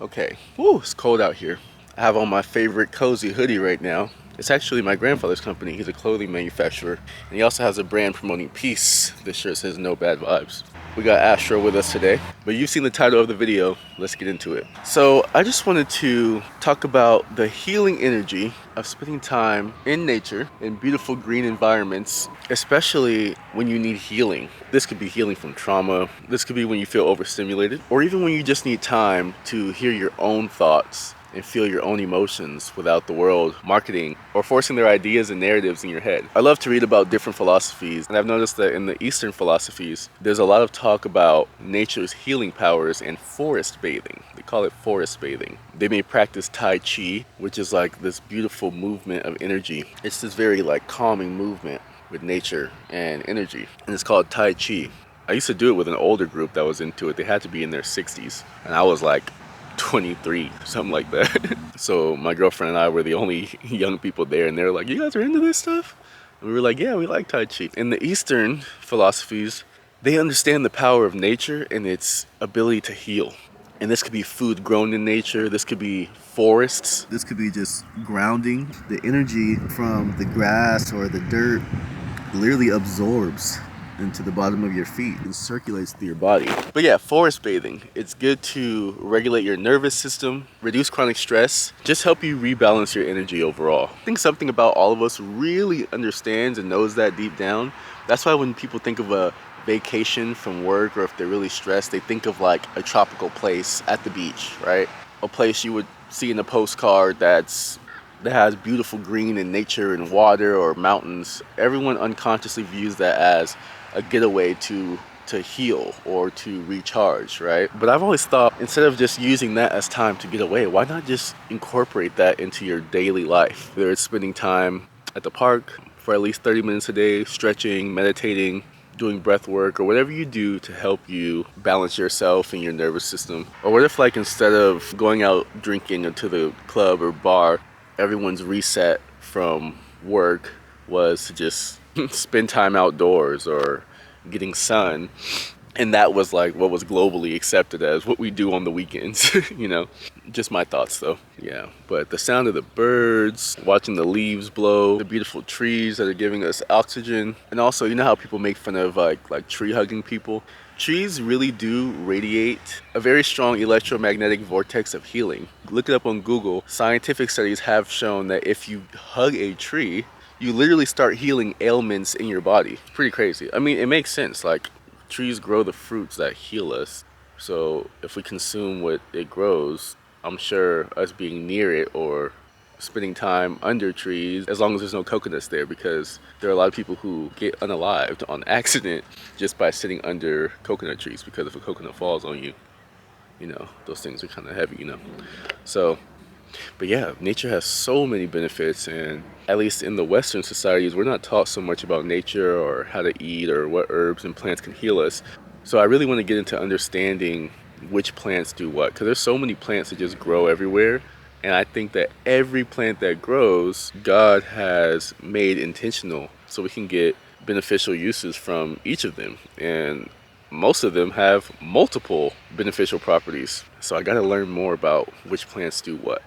Okay, woo, it's cold out here. I have on my favorite cozy hoodie right now. It's actually my grandfather's company. He's a clothing manufacturer, and he also has a brand promoting peace. This shirt says no bad vibes. We got Astro with us today, but you've seen the title of the video. Let's get into it. So I just wanted to talk about the healing energy of spending time in nature, in beautiful green environments, especially when you need healing. This could be healing from trauma. This could be when you feel overstimulated, or even when you just need time to hear your own thoughts and feel your own emotions without the world marketing or forcing their ideas and narratives in your head. I love to read about different philosophies, and I've noticed that in the Eastern philosophies, there's a lot of talk about nature's healing powers and forest bathing. They call it forest bathing. They may practice Tai Chi, which is like this beautiful movement of energy. It's this very like calming movement with nature and energy, and it's called Tai Chi. I used to do it with an older group that was into it. They had to be in their 60s, and I was like 23, something like that. So my girlfriend and I were the only young people there, and they were like, "You guys are into this stuff?" And we were like, "Yeah, we like Tai Chi." In the Eastern philosophies, they understand the power of nature and its ability to heal. And this could be food grown in nature, this could be forests, this could be just grounding. The energy from the grass or the dirt literally absorbs into the bottom of your feet and circulates through your body. But yeah, forest bathing. It's good to regulate your nervous system, reduce chronic stress, just help you rebalance your energy overall. I think something about all of us really understands and knows that deep down. That's why when people think of a vacation from work, or if they're really stressed, they think of like a tropical place at the beach, right? A place you would see in a postcard that has beautiful green and nature and water or mountains. Everyone unconsciously views that as a getaway to heal or to recharge, right? But I've always thought, instead of just using that as time to get away, why not just incorporate that into your daily life? Whether it's spending time at the park for at least 30 minutes a day, stretching, meditating, doing breath work, or whatever you do to help you balance yourself and your nervous system. Or what if, like, instead of going out drinking to the club or bar, everyone's reset from work was to just spend time outdoors or getting sun, and that was like what was globally accepted as what we do on the weekends. Just my thoughts though. Yeah, but the sound of the birds, watching the leaves blow, the beautiful trees that are giving us oxygen, and also, you know how people make fun of like tree hugging people? Trees really do radiate a very strong electromagnetic vortex of healing. Look it up on Google. Scientific studies have shown that if you hug a tree, you literally start healing ailments in your body. Pretty crazy. I mean, it makes sense. Like, trees grow the fruits that heal us. So if we consume what it grows, I'm sure us being near it or spending time under trees, as long as there's no coconuts there, because there are a lot of people who get unalived on accident just by sitting under coconut trees, because if a coconut falls on you, those things are kind of heavy. So, but yeah, nature has so many benefits, and at least in the Western societies, we're not taught so much about nature or how to eat or what herbs and plants can heal us. So I really want to get into understanding which plants do what, because there's so many plants that just grow everywhere. And I think that every plant that grows, God has made intentional so we can get beneficial uses from each of them. And most of them have multiple beneficial properties. So I got to learn more about which plants do what.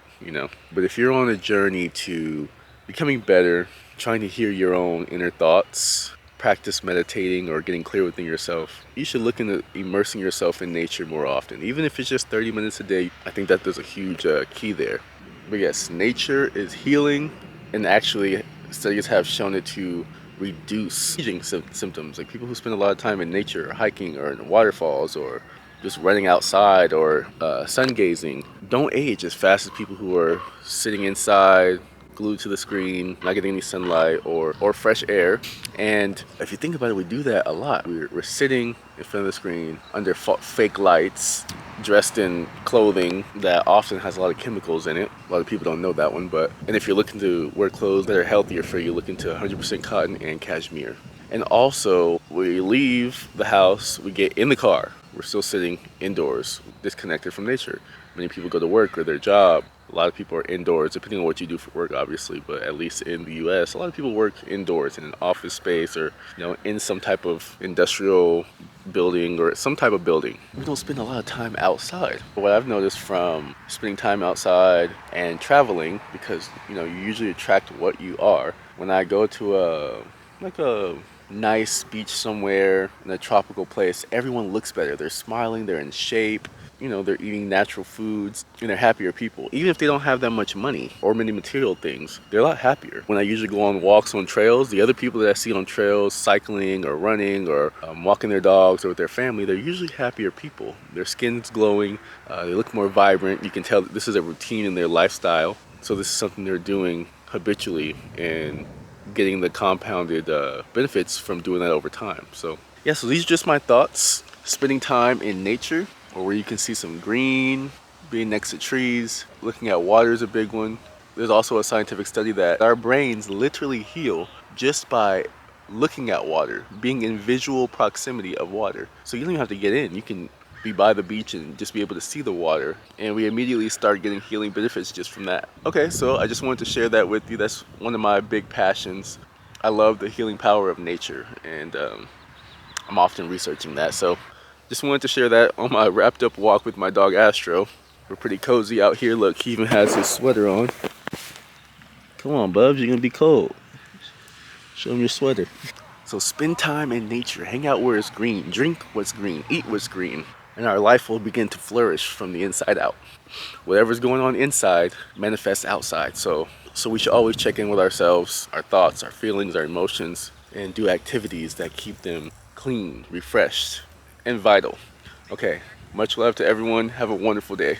But if you're on a journey to becoming better, trying to hear your own inner thoughts, practice meditating or getting clear within yourself, you should look into immersing yourself in nature more often. Even if it's just 30 minutes a day, I think that there's a huge key there. But yes, nature is healing, and actually studies have shown it to reduce aging symptoms. Like people who spend a lot of time in nature, or hiking, or in waterfalls, or just running outside, or sun gazing, don't age as fast as people who are sitting inside, glued to the screen, not getting any sunlight or fresh air. And if you think about it, we do that a lot. We're sitting in front of the screen under fake lights, dressed in clothing that often has a lot of chemicals in it. A lot of people don't know that one, and if you're looking to wear clothes that are healthier for you, look into 100% cotton and cashmere. And also, we leave the house, we get in the car, we're still sitting indoors, disconnected from nature. Many people go to work or their job. A lot of people are indoors, depending on what you do for work, obviously. But at least in the U.S., a lot of people work indoors in an office space or in some type of industrial building or some type of building. We don't spend a lot of time outside. What I've noticed from spending time outside and traveling, because you usually attract what you are. When I go to a nice beach somewhere in a tropical place, everyone looks better. They're smiling, they're in shape, they're eating natural foods, and they're happier people. Even if they don't have that much money or many material things, they're a lot happier. When I usually go on walks on trails, the other people that I see on trails cycling or running or walking their dogs or with their family, they're usually happier people. Their skin's glowing, they look more vibrant. You can tell that this is a routine in their lifestyle. So this is something they're doing habitually and getting the compounded benefits from doing that over time. So yeah, so these are just my thoughts. Spending time in nature, or where you can see some green, being next to trees, looking at water is a big one. There's also a scientific study that our brains literally heal just by looking at water, being in visual proximity of water. So you don't even have to get in. You can be by the beach and just be able to see the water, and we immediately start getting healing benefits just from that. Okay, so I just wanted to share that with you. That's one of my big passions. I love the healing power of nature, and I'm often researching that. So just wanted to share that on my wrapped up walk with my dog Astro. We're pretty cozy out here. Look, he even has his sweater on. Come on, Bubs, you're gonna be cold. Show him your sweater. So spend time in nature, hang out where it's green, drink what's green, eat what's green, and our life will begin to flourish from the inside out. Whatever's going on inside manifests outside. So we should always check in with ourselves, our thoughts, our feelings, our emotions, and do activities that keep them clean, refreshed, and vital. Okay, much love to everyone. Have a wonderful day.